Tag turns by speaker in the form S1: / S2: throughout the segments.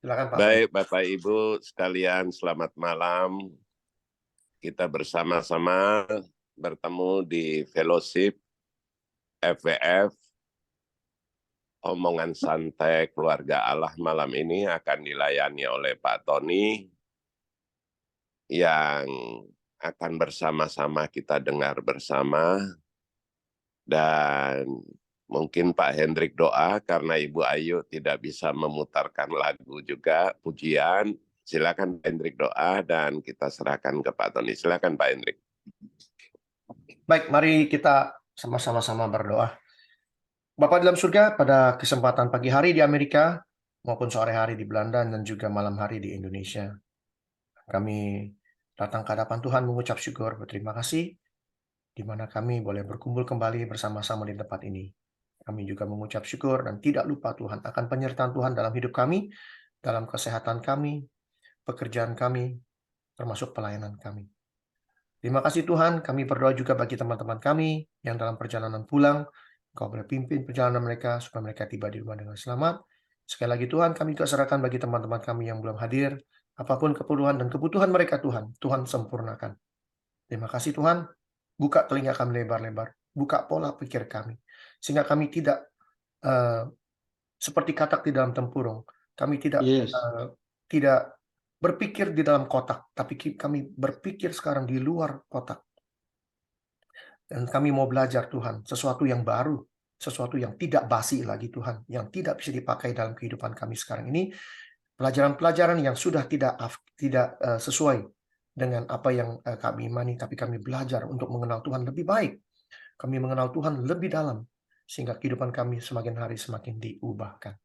S1: Silakan Pak Tony.
S2: Baik, Bapak Ibu sekalian, selamat malam. Kita bersama-sama bertemu di Fellowship FWF. Omongan santai keluarga Allah malam ini akan dilayani oleh Pak Tony yang akan bersama-sama kita dengar bersama. Dan mungkin Pak Hendrik doa karena Ibu Ayu tidak bisa memutarkan lagu juga, pujian. Silakan Pak Hendrik doa dan kita serahkan ke Pak Tony. Silakan Pak Hendrik.
S1: Baik, mari kita sama-sama berdoa. Bapa dalam surga, pada kesempatan pagi hari di Amerika, maupun sore hari di Belanda, dan juga malam hari di Indonesia, kami datang ke hadapan Tuhan mengucap syukur, berterima kasih, di mana kami boleh berkumpul kembali bersama-sama di tempat ini. Kami juga mengucap syukur dan tidak lupa Tuhan akan penyertaan Tuhan dalam hidup kami, dalam kesehatan kami, pekerjaan kami, termasuk pelayanan kami. Terima kasih Tuhan, kami berdoa juga bagi teman-teman kami yang dalam perjalanan pulang. Kau boleh pimpin perjalanan mereka supaya mereka tiba di rumah dengan selamat. Sekali lagi Tuhan, kami juga serahkan bagi teman-teman kami yang belum hadir. Apapun keperluan dan kebutuhan mereka Tuhan, Tuhan sempurnakan. Terima kasih Tuhan, buka telinga kami lebar-lebar, buka pola pikir kami, sehingga kami tidak seperti katak di dalam tempurung. Kami tidak berpikir di dalam kotak, tapi kami berpikir sekarang di luar kotak. Dan kami mau belajar Tuhan, sesuatu yang baru, sesuatu yang tidak basi lagi Tuhan, yang tidak bisa dipakai dalam kehidupan kami sekarang ini, pelajaran-pelajaran yang sudah tidak sesuai dengan apa yang kami imani, tapi kami belajar untuk mengenal Tuhan lebih baik. Kami mengenal Tuhan lebih dalam, sehingga kehidupan kami semakin hari semakin diubahkan.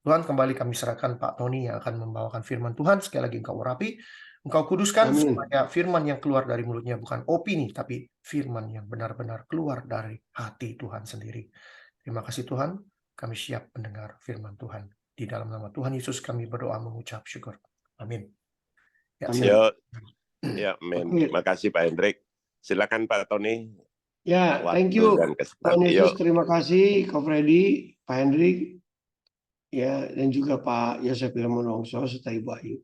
S1: Tuhan, kembali kami serahkan Pak Tony yang akan membawakan firman Tuhan. Sekali lagi Engkau urapi, Engkau kuduskan, supaya firman yang keluar dari mulutnya bukan opini, tapi firman yang benar-benar keluar dari hati Tuhan sendiri. Terima kasih Tuhan, kami siap mendengar firman Tuhan. Di dalam nama Tuhan Yesus kami berdoa mengucap syukur. Amin.
S2: Ya, amin. Terima kasih Pak Hendrik. Silakan Pak Tony.
S3: Ya, thank you. Tuhan Yesus, terima kasih Kak Freddy, Pak Hendrik, ya, dan juga Pak Yosef Ilmonongso serta Ibu Ayu.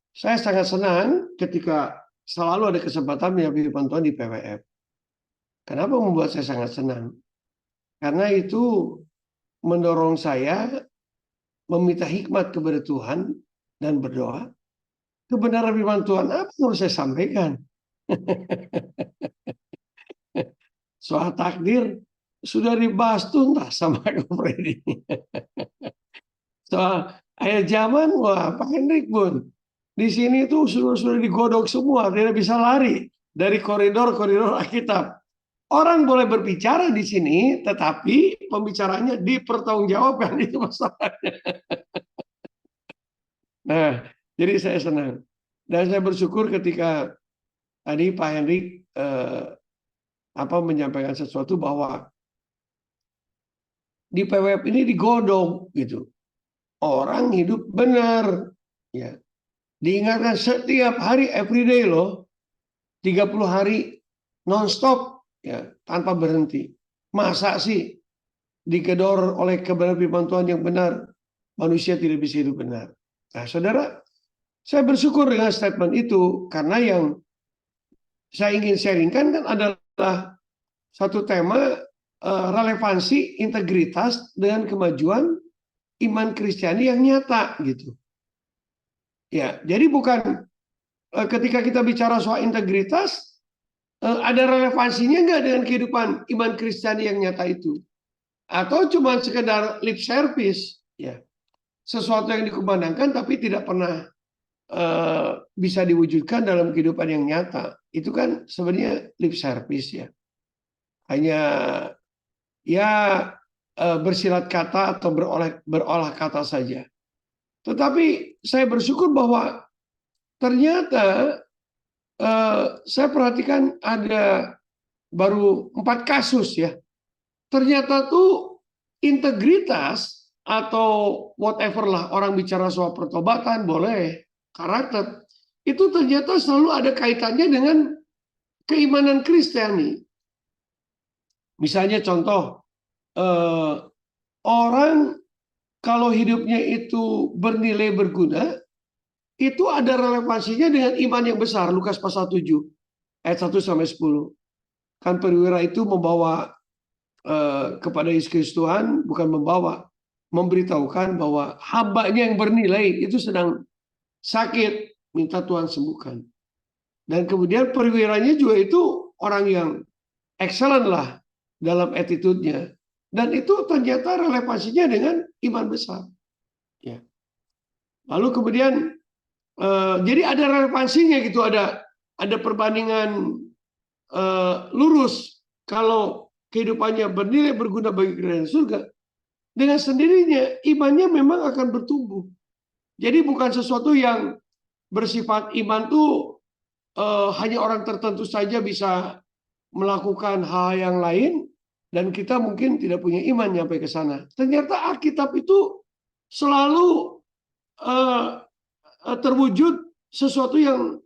S3: Saya sangat senang ketika selalu ada kesempatan menyampaikan firman Tuhan di PWF. Kenapa membuat saya sangat senang? Karena itu mendorong saya meminta hikmat kepada Tuhan dan berdoa. Kebenaran firman Tuhan apa yang harus saya sampaikan? Soal takdir sudah dibahas tuntas sama Kak Freddy. Soal akhir zaman, wah Pak Hendrik pun di sini tuh sudah digodok semua, tidak bisa lari dari koridor-koridor Alkitab. Orang boleh berbicara di sini, tetapi pembicaranya dipertanggungjawabkan, itu masalahnya. Nah, jadi saya senang dan saya bersyukur ketika tadi Pak Hendrik menyampaikan sesuatu bahwa di PWF ini digodok gitu. Orang hidup benar, ya. Diingatkan setiap hari, everyday loh, 30 hari non-stop, ya, tanpa berhenti. Masa sih digedor oleh kebenaran firman Tuhan yang benar, manusia tidak bisa hidup benar. Nah, saudara, saya bersyukur dengan statement itu karena yang saya ingin sharingkan kan adalah satu tema relevansi integritas dengan kemajuan iman Kristiani yang nyata gitu. Ya, jadi bukan ketika kita bicara soal integritas ada relevansinya nggak dengan kehidupan iman Kristiani yang nyata itu, atau cuma sekedar lip service, ya, sesuatu yang dikumandangkan tapi tidak pernah bisa diwujudkan dalam kehidupan yang nyata. Itu kan sebenarnya lip service, ya, hanya ya bersilat kata atau berolah kata saja. Tetapi saya bersyukur bahwa ternyata saya perhatikan ada baru 4 kasus, ya. Ternyata tuh integritas atau whatever lah, orang bicara soal pertobatan boleh, karakter, itu ternyata selalu ada kaitannya dengan keimanan Kristiani. Misalnya contoh, orang kalau hidupnya itu bernilai berguna, itu ada relevansinya dengan iman yang besar. Lukas pasal 7 ayat 1 sampai 10. Kan perwira itu membawa kepada Yesus Kristus Tuhan, bukan membawa, memberitahukan bahwa hambanya yang bernilai itu sedang sakit, minta Tuhan sembuhkan. Dan kemudian perwiranya juga itu orang yang excellent lah dalam attitude-nya. Dan itu ternyata relevansinya dengan iman besar. Ya. Lalu kemudian jadi ada relevansinya gitu, ada perbandingan lurus. Kalau kehidupannya bernilai berguna bagi kerajaan surga, dengan sendirinya imannya memang akan bertumbuh. Jadi bukan sesuatu yang bersifat iman tuh hanya orang tertentu saja bisa melakukan hal yang lain dan kita mungkin tidak punya iman sampai ke sana. Ternyata Alkitab itu selalu terwujud sesuatu yang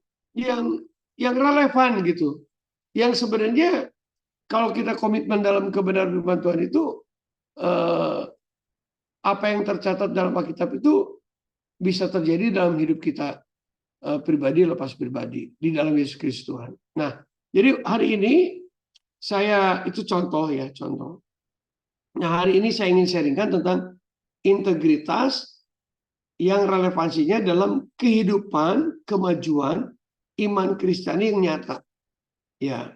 S3: relevan gitu. Yang sebenarnya kalau kita komitmen dalam kebenaran firman Tuhan itu apa yang tercatat dalam Alkitab itu bisa terjadi dalam hidup kita pribadi lepas pribadi di dalam Yesus Kristus Tuhan. Nah, jadi hari ini saya itu contoh ya, contoh. Nah, hari ini saya ingin sharingkan tentang integritas yang relevansinya dalam kehidupan, kemajuan iman Kristiani yang nyata. Ya,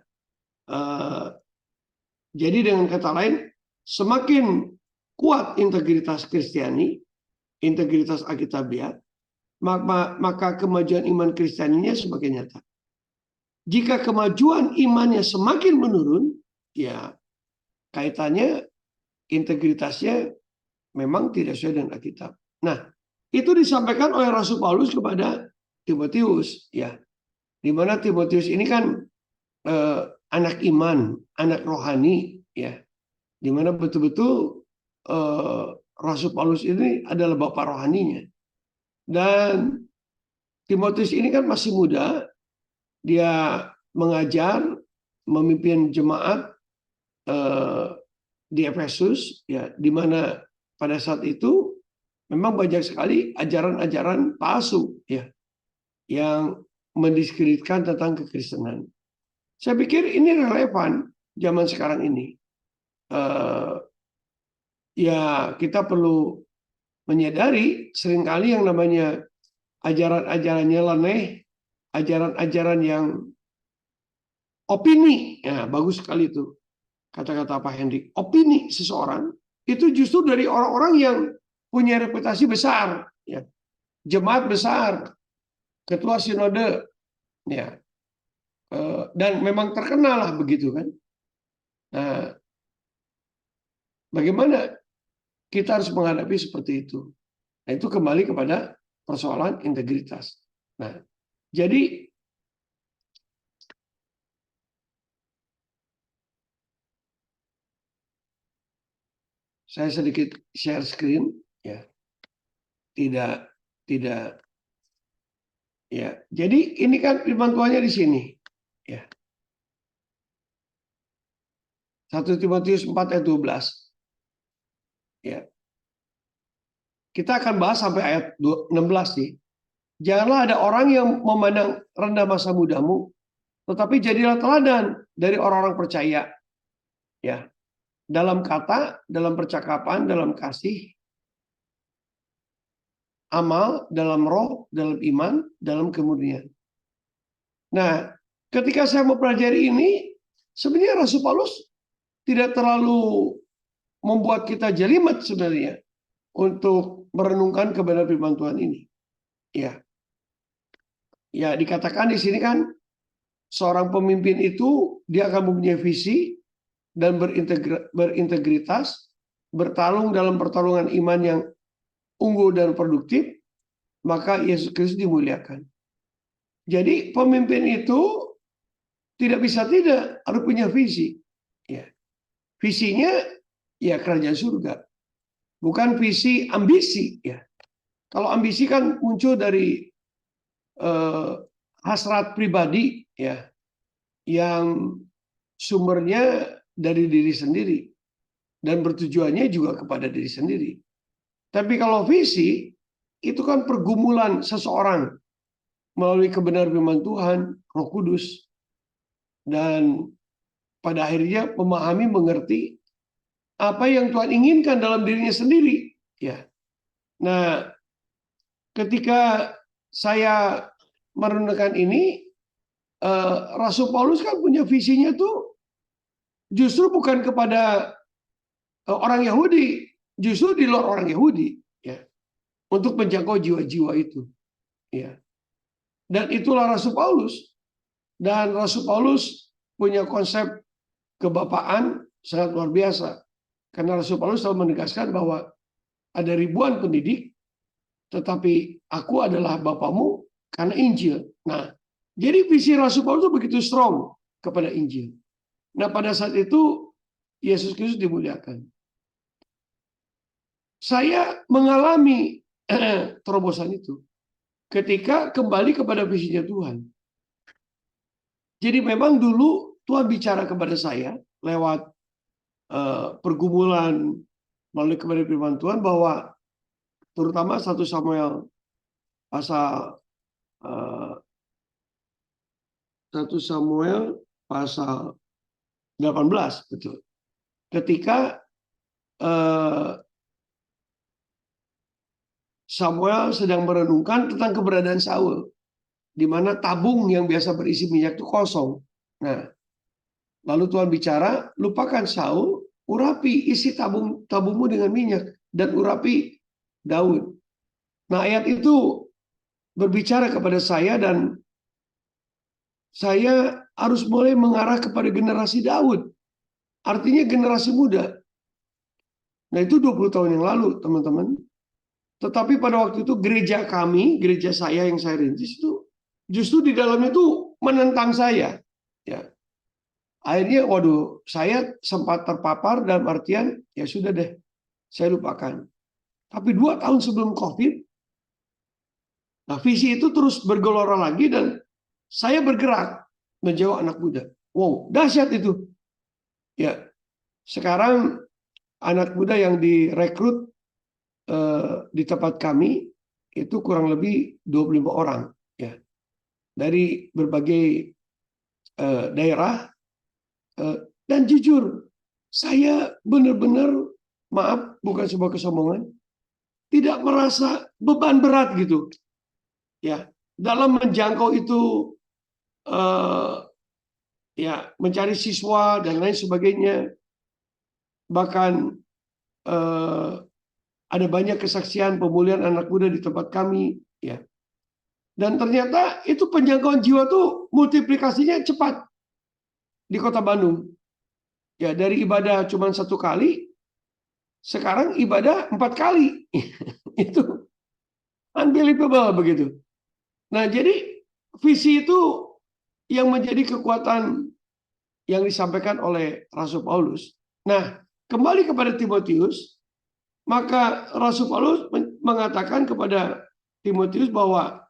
S3: jadi dengan kata lain, semakin kuat integritas Kristiani, integritas Alkitabiat, maka kemajuan iman Kristianinya semakin nyata. Jika kemajuan imannya semakin menurun, ya kaitannya integritasnya memang tidak sesuai dengan Alkitab. Nah, itu disampaikan oleh Rasul Paulus kepada Timotius, ya. Di mana Timotius ini kan anak iman, anak rohani, ya. Di mana betul-betul Rasul Paulus ini adalah bapak rohaninya. Dan Timotius ini kan masih muda, dia mengajar, memimpin jemaat di Efesus, ya, di mana pada saat itu memang banyak sekali ajaran-ajaran palsu, ya, yang mendiskreditkan tentang kekristenan. Saya pikir ini relevan zaman sekarang ini. Ya, kita perlu menyadari seringkali yang namanya ajaran-ajaran nyeleneh, ajaran-ajaran yang opini, ya bagus sekali itu kata-kata Pak Hendrik. Opini seseorang itu justru dari orang-orang yang punya reputasi besar, ya, jemaat besar, ketua sinode, ya, dan memang terkenal lah begitu kan. Nah, bagaimana kita harus menghadapi seperti itu? Nah, itu kembali kepada persoalan integritas. Nah, jadi saya sedikit share screen, ya. Tidak, ya. Jadi ini kan firman Tuhannya di sini, ya. 1 Timotius 4 ayat 12. Ya. Kita akan bahas sampai ayat 16 nih. Janganlah ada orang yang memandang rendah masa mudamu, tetapi jadilah teladan dari orang-orang percaya. Ya. Dalam kata, dalam percakapan, dalam kasih, amal, dalam roh, dalam iman, dalam kemurnian. Nah, ketika saya mempelajari ini, sebenarnya Rasul Paulus tidak terlalu membuat kita jelimet sebenarnya untuk merenungkan kebenaran firman Tuhan ini. Ya. Ya, dikatakan di sini kan seorang pemimpin itu dia akan mempunyai visi dan berintegritas, bertarung dalam pertarungan iman yang unggul dan produktif, maka Yesus Kristus dimuliakan. Jadi pemimpin itu tidak bisa tidak harus punya visi. Ya. Visinya ya kerajaan surga. Bukan visi ambisi, ya. Kalau ambisi kan muncul dari hasrat pribadi, ya, yang sumbernya dari diri sendiri dan bertujuannya juga kepada diri sendiri. Tapi kalau visi itu kan pergumulan seseorang melalui kebenaran firman Tuhan, Roh Kudus, dan pada akhirnya memahami, mengerti apa yang Tuhan inginkan dalam dirinya sendiri. Ya. Nah, ketika saya merenungkan ini, Rasul Paulus kan punya visinya tuh justru bukan kepada orang Yahudi, justru di luar orang Yahudi, ya, untuk menjangkau jiwa-jiwa itu, ya. Dan itulah Rasul Paulus. Dan Rasul Paulus punya konsep kebapaan sangat luar biasa. Karena Rasul Paulus selalu menegaskan bahwa ada ribuan pendidik, tetapi aku adalah bapamu karena Injil. Nah, jadi visi Rasul Paulus itu begitu strong kepada Injil. Nah, pada saat itu Yesus Kristus dimuliakan. Saya mengalami terobosan itu ketika kembali kepada visinya Tuhan. Jadi memang dulu Tuhan bicara kepada saya lewat pergumulan melalui kebenaran firman Tuhan, bahwa terutama 1 Samuel pasal 1 Samuel pasal 18, betul. Ketika Samuel sedang merenungkan tentang keberadaan Saul, di mana tabung yang biasa berisi minyak itu kosong. Nah, lalu Tuhan bicara, lupakan Saul, urapi isi tabungmu dengan minyak, dan urapi Daud. Nah, ayat itu berbicara kepada saya, dan saya harus mulai mengarah kepada generasi Daud. Artinya generasi muda. Nah, itu 20 tahun yang lalu, teman-teman. Tetapi pada waktu itu gereja kami, gereja saya yang saya rintis itu, justru di dalam itu menentang saya. Ya. Akhirnya, waduh, saya sempat terpapar dalam artian, ya sudah deh, saya lupakan. Tapi 2 tahun sebelum COVID, nah visi itu terus bergelora lagi, dan saya bergerak menjawab anak muda. Wow, dahsyat itu. Ya, sekarang anak muda yang direkrut di tempat kami itu kurang lebih 25 orang, ya, dari berbagai daerah. Dan jujur, saya benar-benar, maaf, bukan sebuah kesombongan, tidak merasa beban berat gitu, ya, dalam menjangkau itu, ya, mencari siswa dan lain sebagainya. Bahkan ada banyak kesaksian pemulihan anak muda di tempat kami, ya. Dan ternyata itu penjangkauan jiwa tuh multiplikasinya cepat di Kota Bandung. Ya, dari ibadah cuma 1 kali, sekarang ibadah 4 kali. Itu unbelievable begitu. Nah, jadi visi itu yang menjadi kekuatan yang disampaikan oleh Rasul Paulus. Nah, kembali kepada Timotius, maka Rasul Paulus mengatakan kepada Timotius bahwa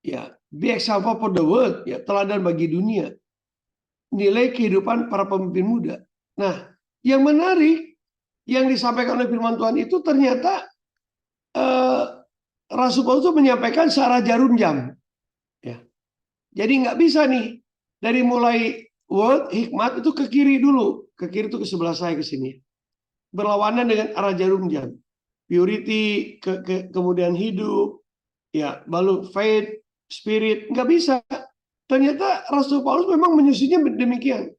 S3: ya, be example for the world, ya, teladan bagi dunia. Nilai kehidupan para pemimpin muda. Nah, yang menarik yang disampaikan oleh firman Tuhan itu ternyata Rasul Paulus itu menyampaikan searah jarum jam. Ya. Jadi nggak bisa nih dari mulai word hikmat itu ke kiri dulu, ke kiri itu ke sebelah saya ke sini, berlawanan dengan arah jarum jam. Purity, kemudian hidup, ya, lalu faith, spirit, nggak bisa. Ternyata Rasul Paulus memang menyusunnya demikian.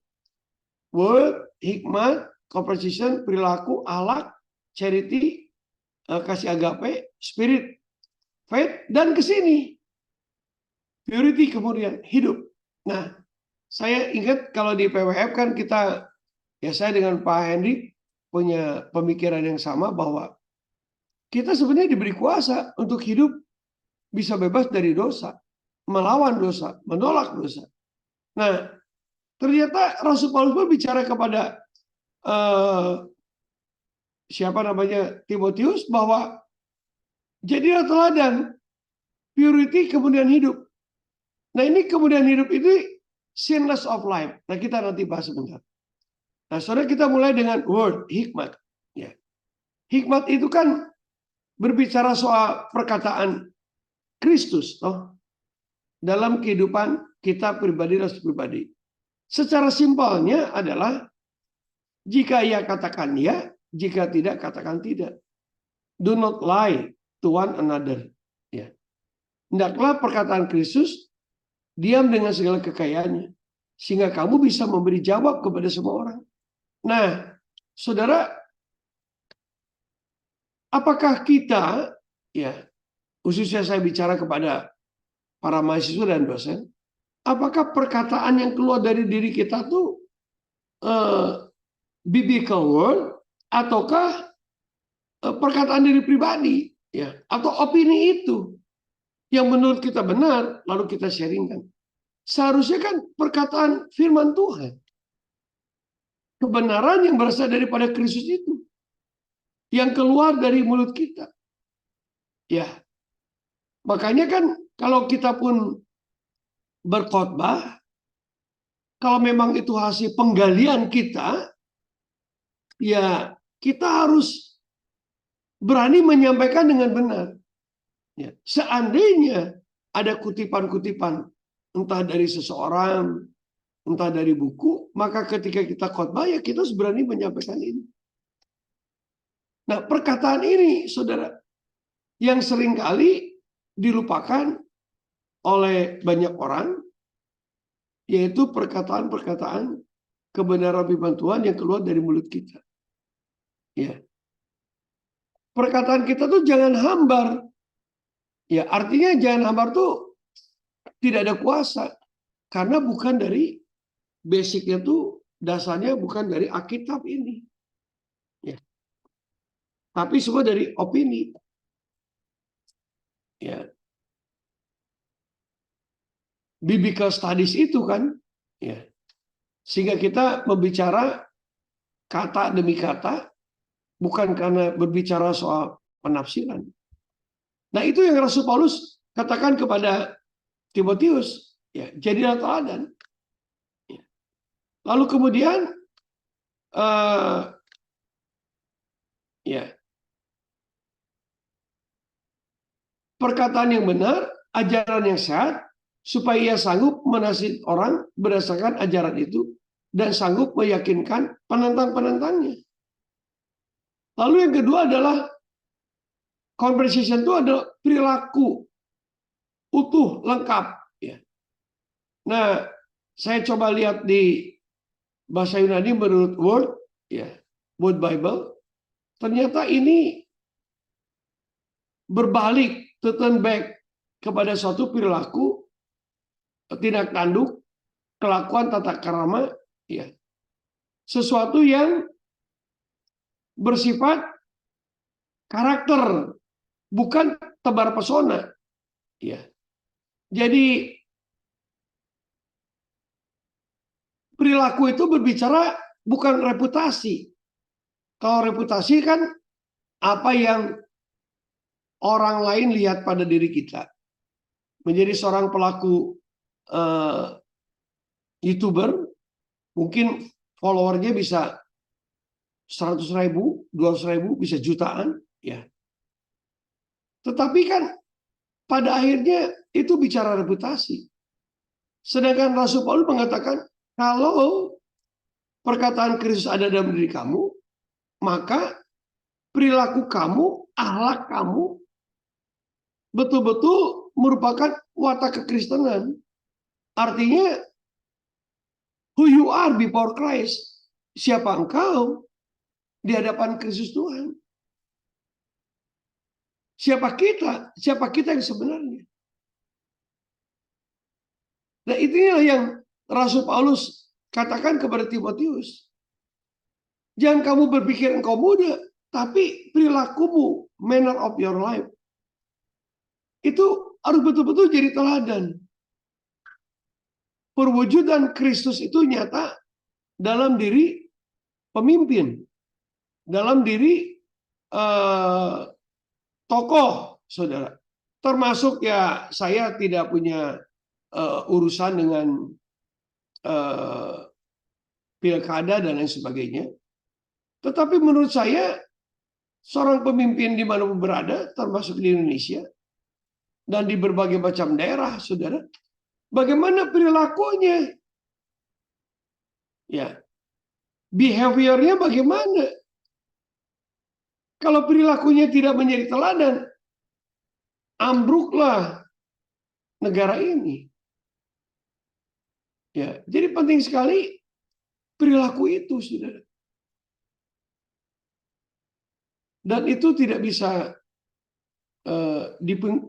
S3: Word, hikmat, composition, perilaku, akhlak, charity, kasih agape, spirit, faith, dan ke sini. Purity, kemudian hidup. Nah, saya ingat kalau di PWF kan kita, ya, saya dengan Pak Hendrik punya pemikiran yang sama bahwa kita sebenarnya diberi kuasa untuk hidup bisa bebas dari dosa, melawan dosa, menolak dosa. Nah, ternyata Rasul Paulus pun bicara kepada Timotius, bahwa jadilah teladan, purity, kemudian hidup. Nah, ini kemudian hidup ini sinless of life. Nah, kita nanti bahas sebentar. Nah, saudara, kita mulai dengan word, hikmat. Ya. Hikmat itu kan berbicara soal perkataan Kristus, toh, dalam kehidupan kita pribadi dan pribadi. Secara simpelnya adalah jika ia katakan ya, jika tidak katakan tidak. Do not lie to one another. Ya. Hendaklah perkataan Kristus diam dengan segala kekayaannya, sehingga kamu bisa memberi jawab kepada semua orang. Nah, saudara, apakah kita, ya, khususnya saya bicara kepada para mahasiswa dan dosen, apakah perkataan yang keluar dari diri kita tuh biblical word, ataukah perkataan diri pribadi, ya, atau opini itu yang menurut kita benar, lalu kita sharingkan. Seharusnya kan perkataan firman Tuhan, kebenaran yang berasal daripada Kristus itu, yang keluar dari mulut kita. Ya, makanya kan kalau kita pun berkhotbah, kalau memang itu hasil penggalian kita, ya kita harus berani menyampaikan dengan benar. Ya, seandainya ada kutipan-kutipan, entah dari seseorang, entah dari buku, maka ketika kita khotbah, ya kita harus berani menyampaikan ini. Nah, perkataan ini, saudara, yang seringkali dilupakan oleh banyak orang, yaitu perkataan-perkataan kebenaran firman Tuhan yang keluar dari mulut kita. Ya. Perkataan kita tuh jangan hambar. Ya, artinya jangan hambar tuh tidak ada kuasa. Karena bukan dari basicnya tuh, dasarnya bukan dari Alkitab ini. Ya. Tapi semua dari opini. Ya. Biblical studies itu kan, ya. Sehingga kita membicara kata demi kata, bukan karena berbicara soal penafsiran. Nah, itu yang Rasul Paulus katakan kepada Timotius, ya, jadilah teladan. Ya. Lalu kemudian, ya, perkataan yang benar, ajaran yang sehat, supaya ia sanggup menasihati orang berdasarkan ajaran itu dan sanggup meyakinkan penentang-penentangnya. Lalu yang kedua adalah conversation itu adalah perilaku utuh, lengkap. Ya. Nah, saya coba lihat di bahasa Yunani menurut Word, ya, Word Bible, ternyata ini berbalik, to turn back kepada suatu perilaku, tindak tanduk, kelakuan, tata krama, ya, sesuatu yang bersifat karakter, bukan tebar pesona. Ya. Jadi perilaku itu berbicara bukan reputasi. Kalau reputasi kan apa yang orang lain lihat pada diri kita. Menjadi seorang pelaku YouTuber, mungkin followernya bisa 100.000, 200.000, bisa jutaan, ya. Tetapi kan pada akhirnya itu bicara reputasi. Sedangkan Rasul Paulus mengatakan, kalau perkataan Kristus ada dalam diri kamu, maka perilaku kamu, akhlak kamu, betul-betul merupakan watak kekristenan. Artinya, who you are before Christ. Siapa engkau di hadapan Kristus Tuhan? Siapa kita? Siapa kita yang sebenarnya? Nah, itulah yang Rasul Paulus katakan kepada Timotius. Jangan kamu berpikir engkau muda, tapi perilakumu, manner of your life, itu harus betul-betul jadi teladan. Perwujudan Kristus itu nyata dalam diri pemimpin, dalam diri tokoh, saudara. Termasuk ya saya tidak punya urusan dengan eh, pilkada dan lain sebagainya. Tetapi menurut saya seorang pemimpin dimanapun berada, termasuk di Indonesia dan di berbagai macam daerah, saudara, bagaimana perilakunya, ya, behaviornya bagaimana? Kalau perilakunya tidak menjadi teladan, ambruklah negara ini. Ya, jadi penting sekali perilaku itu, saudara. Dan itu tidak bisa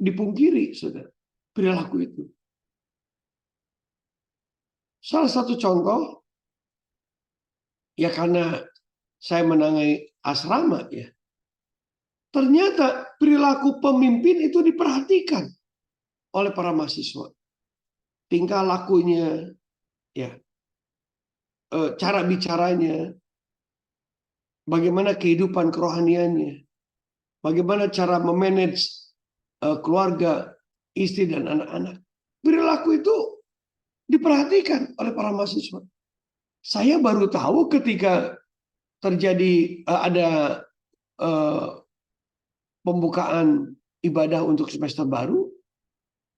S3: dipungkiri, saudara. Perilaku itu. Salah satu contoh, ya karena saya menangani asrama, ya. Ternyata perilaku pemimpin itu diperhatikan oleh para mahasiswa. Tingkah lakunya, ya, cara bicaranya, bagaimana kehidupan kerohaniannya, bagaimana cara memanage keluarga, istri dan anak-anak. Perilaku itu diperhatikan oleh para mahasiswa. Saya baru tahu ketika terjadi ada pembukaan ibadah untuk semester baru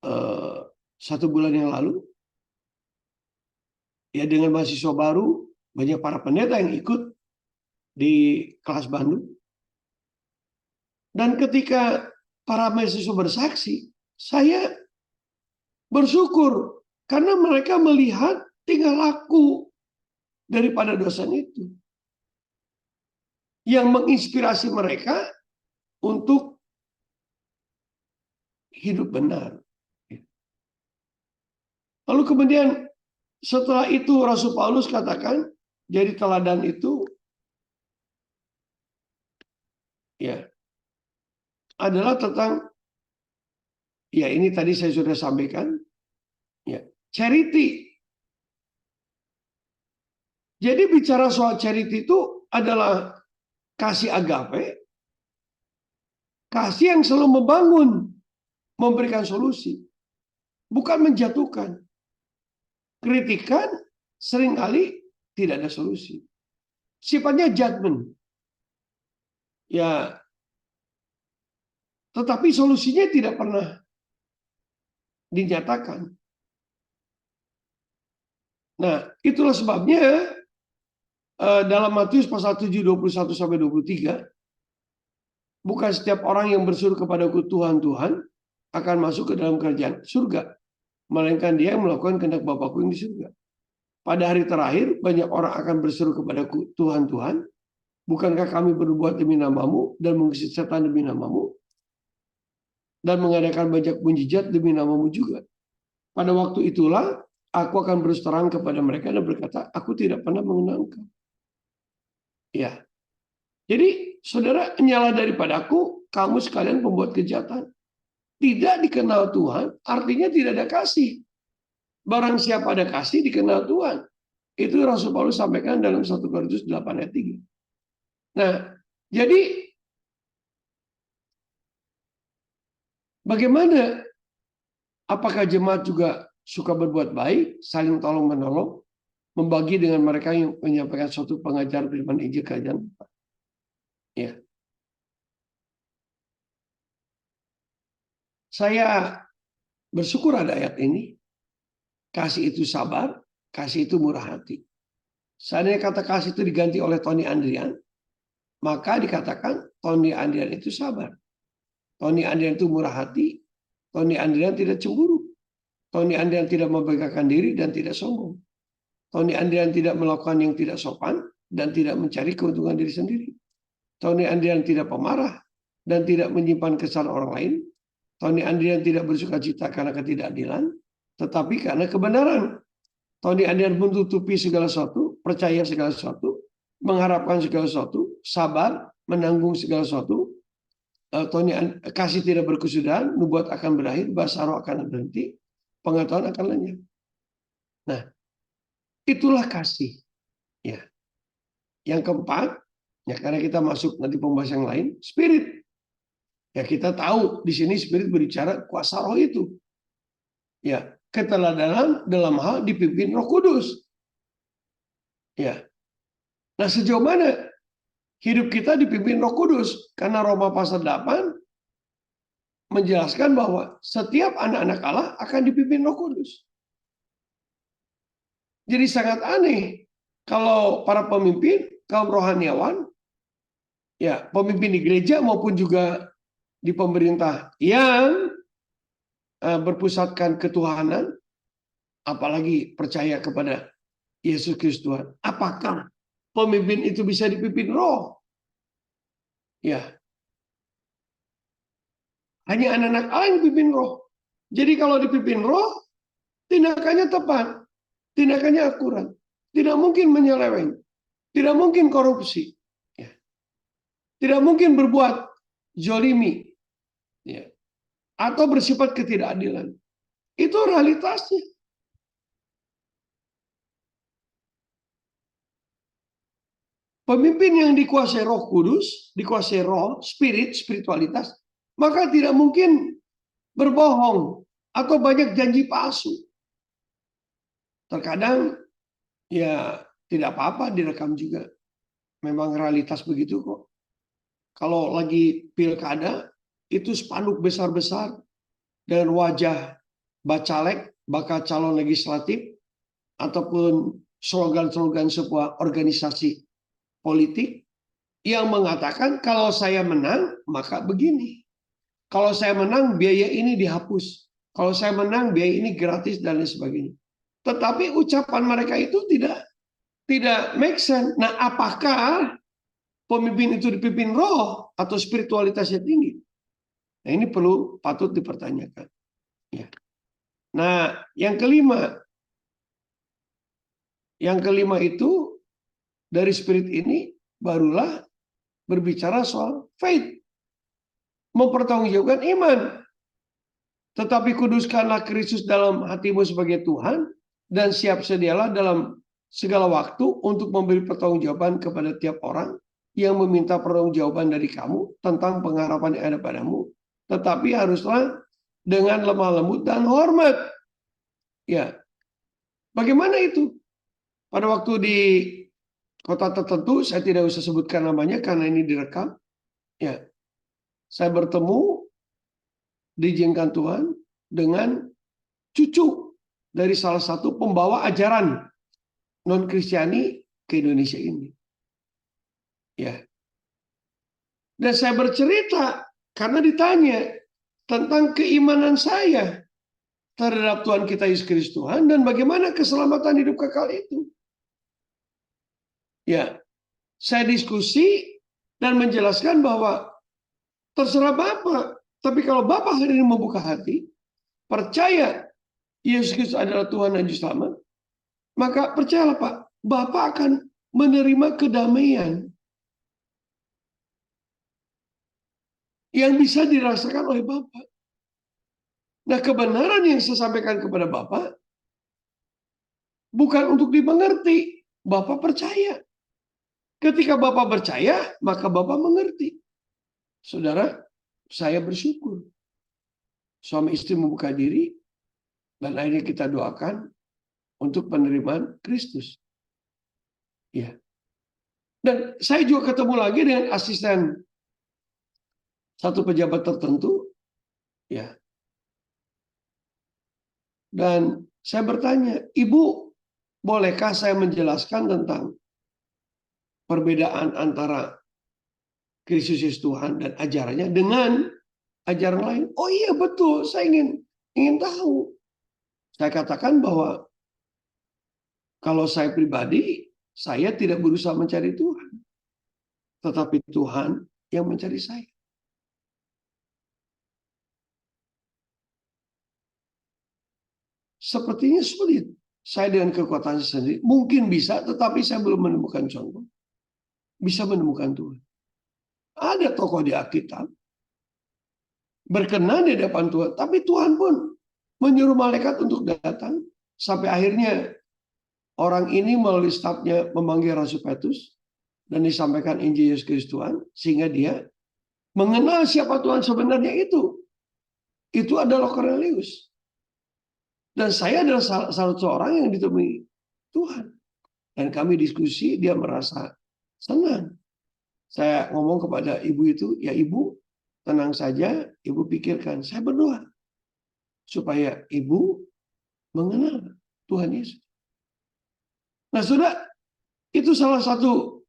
S3: 1 bulan yang lalu, ya, dengan mahasiswa baru, banyak para pendeta yang ikut di kelas Bandung. Dan ketika para mahasiswa bersaksi, saya bersyukur karena mereka melihat tingkah laku daripada dosen itu yang menginspirasi mereka untuk hidup benar. Lalu kemudian setelah itu Rasul Paulus katakan, jadi teladan itu, ya, adalah tentang, ya, ini tadi saya sudah sampaikan, ya, charity. Jadi bicara soal charity itu adalah kasih agape, kasih yang selalu membangun, memberikan solusi, bukan menjatuhkan. Kritikan seringkali tidak ada solusi. Sifatnya judgment. Ya, tetapi solusinya tidak pernah dinyatakan. Nah, itulah sebabnya dalam Matius pasal 7, 21-23, bukan setiap orang yang berseru kepadaku Tuhan, Tuhan, akan masuk ke dalam kerajaan surga, melainkan dia yang melakukan kehendak Bapakku yang di surga. Pada hari terakhir, banyak orang akan berseru kepadaku, Tuhan, Tuhan, bukankah kami berbuat demi namamu dan mengusir setan demi namamu dan mengadakan banyak mujizat demi namamu juga. Pada waktu itulah aku akan berterus terang kepada mereka dan berkata, aku tidak pernah mengenal engkau. Ya, jadi saudara, nyala daripadaku, kamu sekalian pembuat kejahatan. Tidak dikenal Tuhan, artinya tidak ada kasih. Barang siapa ada kasih, dikenal Tuhan. Itu Rasul Paulus sampaikan dalam 1 Korintus 8 ayat 3. Nah, jadi bagaimana? Apakah jemaat juga suka berbuat baik, saling tolong-menolong, membagi dengan mereka yang menyampaikan suatu pengajaran firman Injil kerajaan? Ya. Saya bersyukur ada ayat ini. Kasih itu sabar, kasih itu murah hati. Seandainya kata kasih itu diganti oleh Tony Andrian, maka dikatakan Tony Andrian itu sabar. Tony Andrian itu murah hati. Tony Andrian tidak cemburu. Tony Andrian tidak membanggakan diri dan tidak sombong. Tony Andrian tidak melakukan yang tidak sopan dan tidak mencari keuntungan diri sendiri. Tony Andrian tidak pemarah dan tidak menyimpan kesalahan orang lain. Tony Andrian tidak bersuka cita karena ketidakadilan, tetapi karena kebenaran. Tony Andrian menutupi segala sesuatu, percaya segala sesuatu, mengharapkan segala sesuatu, sabar, menanggung segala sesuatu. Tony kasih tidak berkesudahan, nubuat akan berakhir, bahasa roh akan berhenti, pengetahuan akan lenyap. Nah, itulah kasih. Ya. Yang keempat, ya, karena kita masuk nanti pembahasan yang lain, spirit. Ya, kita tahu di sini spirit berbicara kuasa roh itu. Ya, keteladanan dalam hal dipimpin Roh Kudus. Ya. Nah, sejauh mana hidup kita dipimpin Roh Kudus? Karena Roma pasal 8 menjelaskan bahwa setiap anak-anak Allah akan dipimpin Roh Kudus. Jadi sangat aneh kalau para pemimpin kaum rohaniawan, ya pemimpin di gereja maupun juga di pemerintah yang berpusatkan ketuhanan, apalagi percaya kepada Yesus Kristus Tuhan. Apakah pemimpin itu bisa dipimpin roh? Ya, hanya anak-anak Allah yang dipimpin roh. Jadi kalau dipimpin roh, tindakannya tepat, tindakannya akurat, tidak mungkin menyeleweng, tidak mungkin korupsi, ya. Tidak mungkin berbuat zolimi, ya, atau bersifat ketidakadilan. Itu realitasnya. Pemimpin yang dikuasai Roh Kudus, dikuasai roh, spiritualitas, maka tidak mungkin berbohong atau banyak janji palsu. Terkadang ya tidak apa-apa direkam juga. Memang realitas begitu kok. Kalau lagi pilkada, itu spanduk besar-besar dengan wajah bacalek, bakal calon legislatif, ataupun slogan-slogan sebuah organisasi politik yang mengatakan kalau saya menang maka begini. Kalau saya menang biaya ini dihapus. Kalau saya menang biaya ini gratis dan lain sebagainya. Tetapi ucapan mereka itu tidak make sense. Nah, apakah pemimpin itu dipimpin roh atau spiritualitasnya tinggi? Nah, ini patut dipertanyakan. Ya. Nah, yang kelima itu dari spirit ini barulah berbicara soal faith. Mempertanggungjawabkan iman. Tetapi kuduskanlah Kristus dalam hatimu sebagai Tuhan dan siap sedialah dalam segala waktu untuk memberi pertanggungjawaban kepada tiap orang yang meminta pertanggungjawaban dari kamu tentang pengharapan yang ada padamu. Tetapi haruslah dengan lemah lembut dan hormat. Ya. Bagaimana itu? Pada waktu di kota tertentu, saya tidak usah sebutkan namanya karena ini direkam. Ya, saya bertemu diizinkan Tuhan dengan cucu dari salah satu pembawa ajaran non-Kristiani ke Indonesia ini. Ya, dan saya bercerita karena ditanya tentang keimanan saya terhadap Tuhan kita Yesus Kristus Tuhan dan bagaimana keselamatan hidup kekal itu. Ya, saya diskusi dan menjelaskan bahwa terserah Bapak, tapi kalau Bapak hari ini membuka hati, percaya Yesus Kristus adalah Tuhan dan Juru Selamat, maka percayalah Pak, Bapak akan menerima kedamaian yang bisa dirasakan oleh Bapak. Nah, kebenaran yang saya sampaikan kepada Bapak bukan untuk dimengerti, Bapak percaya. Ketika Bapak percaya, maka Bapak mengerti. Saudara, saya bersyukur. Suami istri membuka diri, dan akhirnya kita doakan untuk penerimaan Kristus. Ya. Dan saya juga ketemu lagi dengan asisten satu pejabat tertentu. Ya. Dan saya bertanya, Ibu, bolehkah saya menjelaskan tentang perbedaan antara Kristus Yesus Tuhan dan ajarannya dengan ajaran lain? Oh iya betul, saya ingin tahu. Saya katakan bahwa kalau saya pribadi, saya tidak berusaha mencari Tuhan, tetapi Tuhan yang mencari saya. Sepertinya sulit. Saya dengan kekuatan saya sendiri mungkin bisa, tetapi saya belum menemukan contoh bisa menemukan Tuhan. Ada tokoh di Alkitab berkenan di hadapan Tuhan, tapi Tuhan pun menyuruh malaikat untuk datang sampai akhirnya orang ini melalui stafnya memanggil Rasul Petrus dan disampaikan Injil Yesus Kristus Tuhan sehingga dia mengenal siapa Tuhan sebenarnya itu. Itu adalah Kornelius. Dan saya adalah salah satu orang yang ditemui Tuhan. Dan kami diskusi, dia merasa senang. Saya ngomong kepada ibu itu, ya ibu tenang saja, ibu pikirkan. Saya berdoa supaya ibu mengenal Tuhan Yesus. Nah, saudara, itu salah satu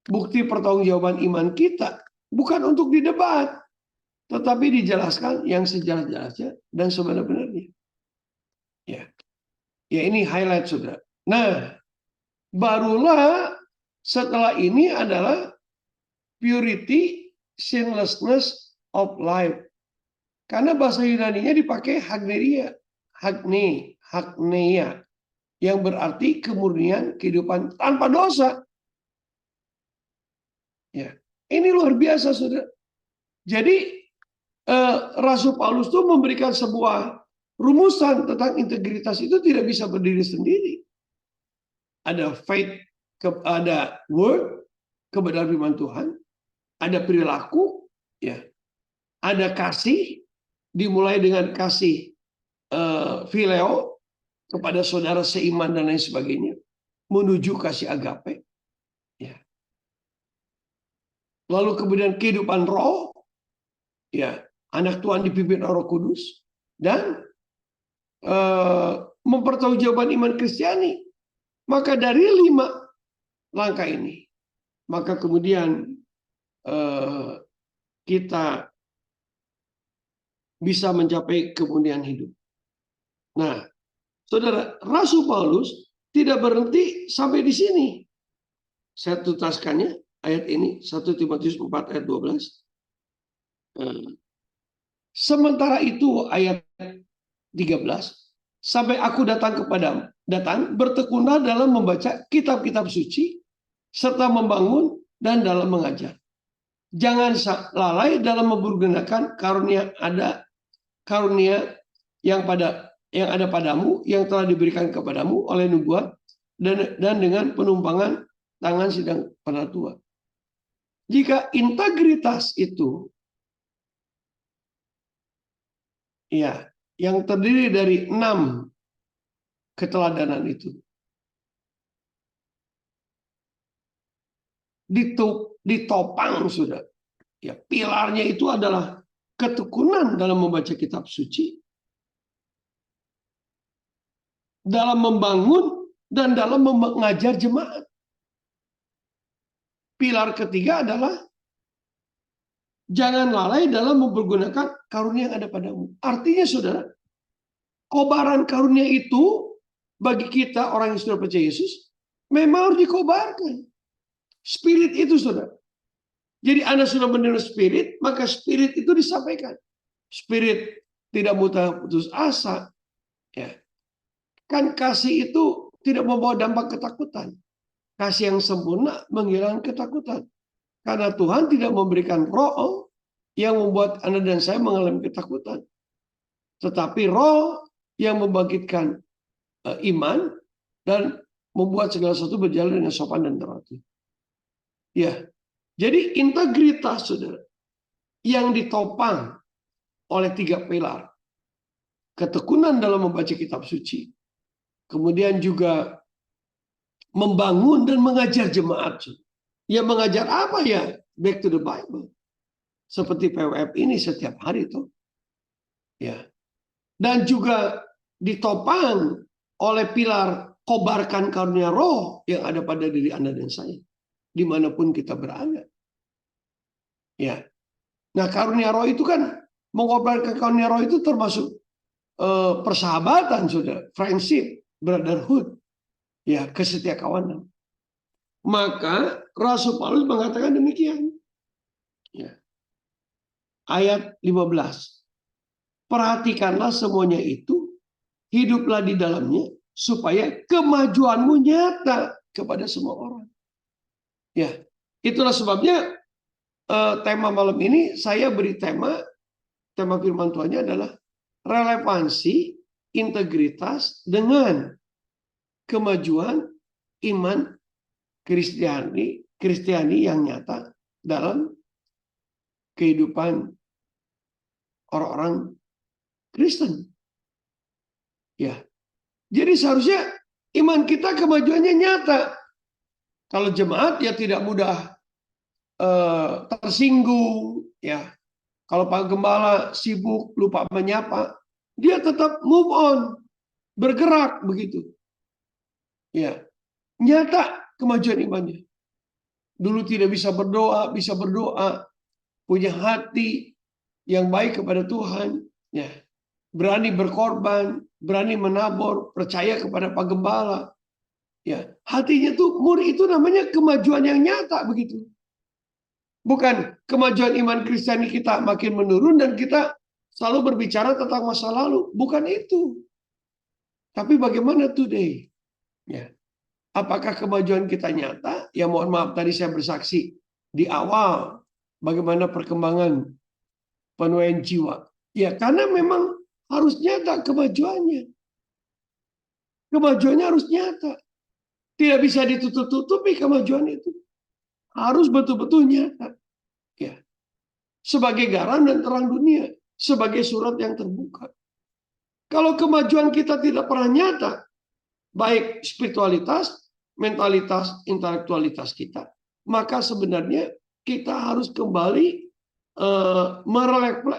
S3: bukti pertanggungjawaban iman kita. Bukan untuk didebat, tetapi dijelaskan yang sejelas-jelasnya dan sebenar-benarnya. Ya, ini highlight, saudara. Nah, barulah setelah ini adalah purity, sinlessness of life. Karena bahasa Yunani-nya dipakai hagneia, yang berarti kemurnian kehidupan tanpa dosa. Ya, ini luar biasa, saudara. Jadi Rasul Paulus itu memberikan sebuah rumusan tentang integritas itu tidak bisa berdiri sendiri. Ada faith, ada word, kebenaran firman Tuhan, ada perilaku, ya, ada kasih, dimulai dengan kasih phileo kepada saudara seiman dan lain sebagainya, menuju kasih agape, ya. Lalu kemudian kehidupan roh, ya, anak Tuhan dipimpin Roh Kudus, dan mempertanggungjawabkan iman Kristiani. Maka dari 5 langkah ini, maka kemudian kita bisa mencapai kemuliaan hidup. Nah, saudara, Rasul Paulus tidak berhenti sampai di sini. Saya tuntaskannya ayat ini, 1 Timotius 4 ayat 12. Sementara itu ayat 13, sampai aku datang kepadamu, bertekunlah dalam membaca kitab-kitab suci, serta membangun dan dalam mengajar. Jangan lalai dalam mempergunakan karunia yang ada padamu, yang telah diberikan kepadamu oleh nubuat dan dengan penumpangan tangan sidang penatua. Jika integritas itu, ya, yang terdiri dari 6 keteladanan itu ditopang, sudah, ya, pilarnya itu adalah ketekunan dalam membaca kitab suci, dalam membangun dan dalam mengajar jemaat. Pilar ketiga adalah jangan lalai dalam mempergunakan karunia yang ada padamu. Artinya, saudara, kobaran karunia itu bagi kita orang yang sudah percaya Yesus memang harus dikobarkan. Spirit itu, saudara. Jadi Anda sudah menerima spirit, maka spirit itu disampaikan. Spirit tidak mudah putus asa. Ya. Kan kasih itu tidak membawa dampak ketakutan. Kasih yang sempurna menghilangkan ketakutan. Karena Tuhan tidak memberikan roh yang membuat Anda dan saya mengalami ketakutan. Tetapi roh yang membangkitkan iman dan membuat segala sesuatu berjalan dengan sopan dan terhati. Ya, jadi integritas, saudara, yang ditopang oleh 3 pilar. Ketekunan dalam membaca kitab suci. Kemudian juga membangun dan mengajar jemaat. Ya, mengajar apa ya? Back to the Bible. Seperti PWF ini setiap hari itu. Ya. Dan juga ditopang oleh pilar kobarkan karunia roh yang ada pada diri Anda dan saya. Dimanapun kita berada. Ya. Nah, karunia roh itu kan, mengobarkan karunia roh itu termasuk persahabatan, saudara. Friendship, brotherhood. Ya, kesetiakawanan. Maka Rasul Paulus mengatakan demikian. Ya. Ayat 15. Perhatikanlah semuanya itu, hiduplah di dalamnya, supaya kemajuanmu nyata kepada semua orang. Ya, itulah sebabnya tema malam ini saya beri tema firman Tuhannya adalah relevansi integritas dengan kemajuan iman Kristiani yang nyata dalam kehidupan orang-orang Kristen. Ya. Jadi seharusnya iman kita kemajuannya nyata. Kalau jemaat ya tidak mudah tersinggung, ya. Kalau Pak Gembala sibuk lupa menyapa, dia tetap move on, bergerak begitu. Ya, nyata kemajuan imannya. Dulu tidak bisa berdoa, punya hati yang baik kepada Tuhan, ya. Berani berkorban, berani menabur, percaya kepada Pak Gembala. Ya, hatinya tuh murni, itu namanya kemajuan yang nyata begitu. Bukan kemajuan iman Kristiani kita makin menurun dan kita selalu berbicara tentang masa lalu. Bukan itu. Tapi bagaimana today? Ya. Apakah kemajuan kita nyata? Ya mohon maaf tadi saya bersaksi di awal bagaimana perkembangan penuaian jiwa. Ya karena memang harus nyata kemajuannya. Kemajuannya harus nyata. Tidak bisa ditutup-tutupi kemajuan itu. Harus betul-betul nyata. Ya. Sebagai garam dan terang dunia, sebagai surat yang terbuka. Kalau kemajuan kita tidak pernah nyata, baik spiritualitas, mentalitas, intelektualitas kita, maka sebenarnya kita harus kembali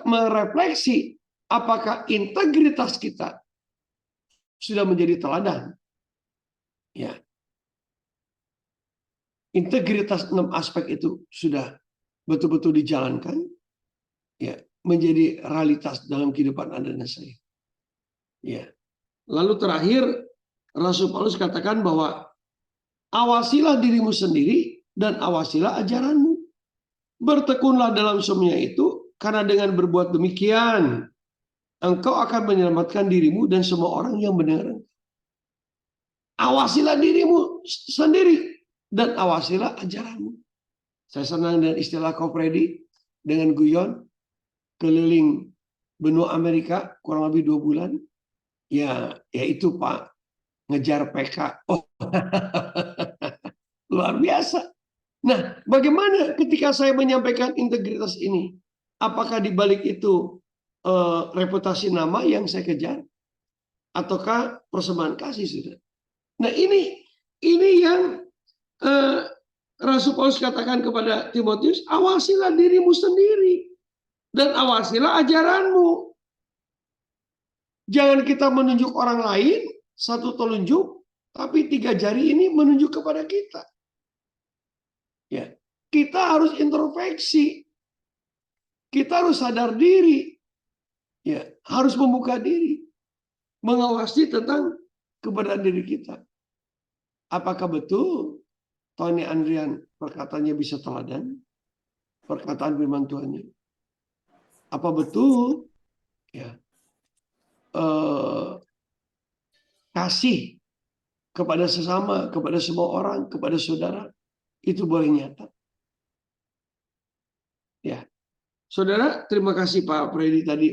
S3: merefleksi apakah integritas kita sudah menjadi teladan. Ya. Integritas 6 aspek itu sudah betul-betul dijalankan, ya, menjadi realitas dalam kehidupan Anda dan saya. Ya. Lalu terakhir Rasul Paulus katakan bahwa awasilah dirimu sendiri dan awasilah ajaranmu. Bertekunlah dalam semuanya itu, karena dengan berbuat demikian engkau akan menyelamatkan dirimu dan semua orang yang mendengar. Awasilah dirimu sendiri dan awasilah ajaranmu. Saya senang dengan istilah Kofredi dengan guyon keliling benua Amerika kurang lebih 2 bulan. Ya itu Pak, ngejar PK. Oh, luar biasa. Nah, bagaimana ketika saya menyampaikan integritas ini? Apakah di balik itu reputasi nama yang saya kejar? Ataukah persembahan kasih sudah? Nah, ini yang Rasul Paulus katakan kepada Timotius, awasilah dirimu sendiri dan awasilah ajaranmu. Jangan kita menunjuk orang lain, satu telunjuk, tapi 3 jari ini menunjuk kepada kita. Ya, kita harus introspeksi. Kita harus sadar diri. Ya, harus membuka diri. Mengawasi tentang keberadaan diri kita. Apakah betul Tony Andrian perkataannya bisa teladan? Perkataan firman Tuhannya. Apa betul ya kasih kepada sesama, kepada semua orang, kepada saudara itu boleh nyata? Ya. Saudara, terima kasih Pak Freddy tadi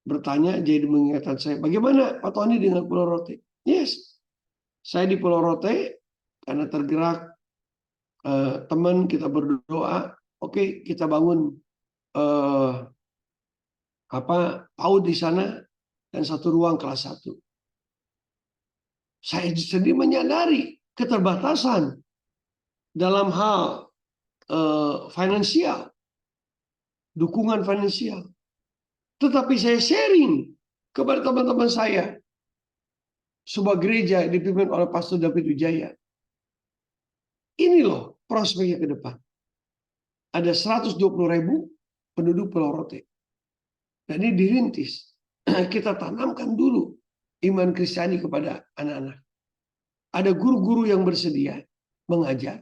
S3: bertanya jadi mengingatkan saya, bagaimana Pak Tony dengan Pulau Rote? Yes, saya di Pulau Rote karena tergerak teman kita berdoa, oke, kita bangun PAUD di sana dan 1 ruang kelas 1. Saya sendiri menyadari keterbatasan dalam hal finansial, dukungan finansial. Tetapi saya sharing kepada teman-teman saya, sebuah gereja dipimpin oleh Pastor David Wijaya. Ini loh prospeknya ke depan. Ada 120.000 penduduk Pulau Rote. Dan ini dirintis. Kita tanamkan dulu iman Kristiani kepada anak-anak. Ada guru-guru yang bersedia mengajar.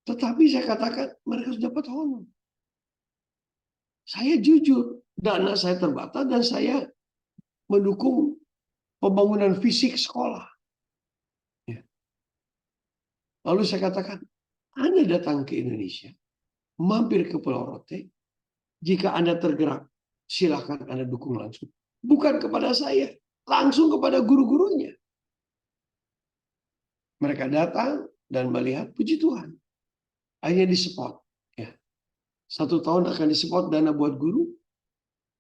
S3: Tetapi saya katakan mereka harus dapat honor. Saya jujur, dana saya terbatas dan saya mendukung pembangunan fisik sekolah. Ya. Lalu saya katakan, Anda datang ke Indonesia, mampir ke Pulau Rote, jika Anda tergerak, silakan Anda dukung langsung. Bukan kepada saya, langsung kepada guru-gurunya. Mereka datang dan melihat, puji Tuhan, akhirnya disupport. Ya. 1 tahun akan disupport dana buat guru.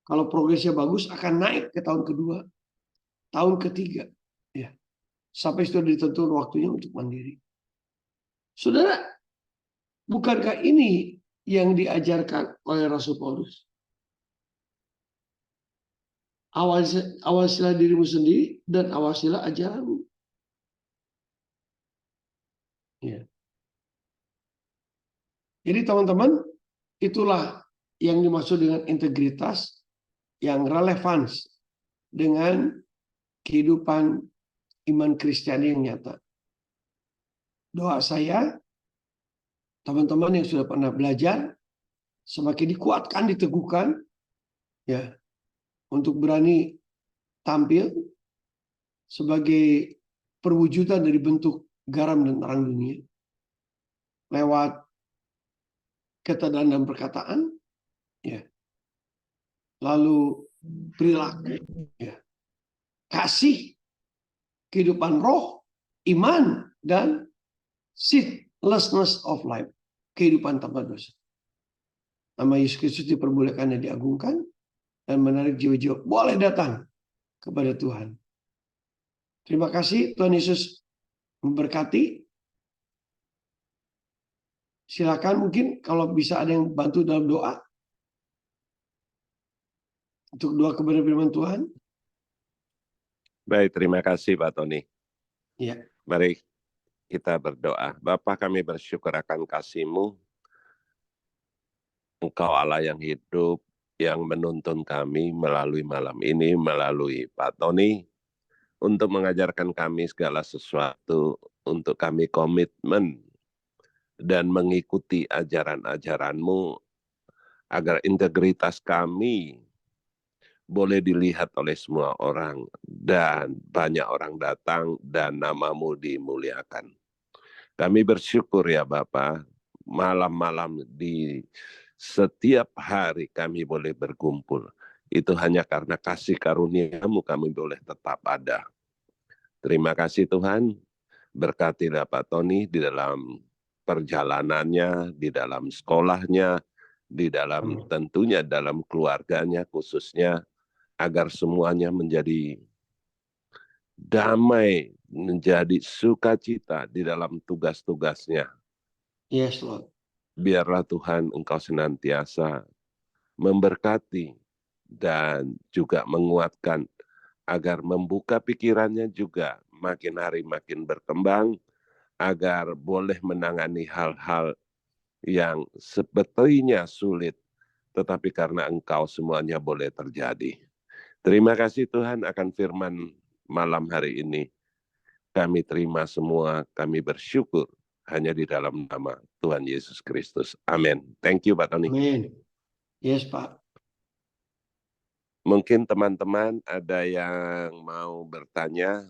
S3: Kalau progresnya bagus akan naik ke tahun kedua. tahun ketiga. Ya. Sampai sudah ditentukan waktunya untuk mandiri. Saudara, bukankah ini yang diajarkan oleh Rasul Paulus? Awasilah dirimu sendiri dan awasilah ajaranmu. Ya. Jadi teman-teman, itulah yang dimaksud dengan integritas yang relevan dengan kehidupan iman Kristiani yang nyata. Doa saya, teman-teman yang sudah pernah belajar, semakin dikuatkan, diteguhkan, ya, untuk berani tampil sebagai perwujudan dari bentuk garam dan terang dunia lewat ketedaran dan perkataan, ya, lalu perilaku, ya, kasih, kehidupan roh, iman, dan sinlessness of life, kehidupan tanpa dosa. Nama Yesus Kristus diperbolehkan dan diagungkan, dan menarik jiwa-jiwa boleh datang kepada Tuhan. Terima kasih, Tuhan Yesus memberkati. Silakan, mungkin kalau bisa ada yang bantu dalam doa untuk doa kepada firman Tuhan.
S2: Baik, terima kasih Pak Tony.
S3: Ya.
S2: Mari kita berdoa. Bapa, kami bersyukur akan kasih-Mu. Engkau Allah yang hidup, yang menuntun kami melalui malam ini, melalui Pak Tony, untuk mengajarkan kami segala sesuatu, untuk kami komitmen dan mengikuti ajaran-ajaran-Mu, agar integritas kami boleh dilihat oleh semua orang, dan banyak orang datang, dan nama-Mu dimuliakan. Kami bersyukur ya Bapa, malam-malam di setiap hari kami boleh berkumpul. Itu hanya karena kasih karunia-Mu kami boleh tetap ada. Terima kasih Tuhan, berkatilah Pak Tony di dalam perjalanannya, di dalam sekolahnya, di dalam tentunya dalam keluarganya khususnya, agar semuanya menjadi damai, menjadi sukacita di dalam tugas-tugasnya.
S3: Yes, Lord.
S2: Biarlah Tuhan Engkau senantiasa memberkati dan juga menguatkan, agar membuka pikirannya juga makin hari makin berkembang, agar boleh menangani hal-hal yang sebetulnya sulit, tetapi karena Engkau semuanya boleh terjadi. Terima kasih Tuhan akan firman malam hari ini. Kami terima semua, kami bersyukur hanya di dalam nama Tuhan Yesus Kristus. Amin. Thank you Pak Tony.
S3: Amin. Yes, Pak.
S2: Mungkin teman-teman ada yang mau bertanya.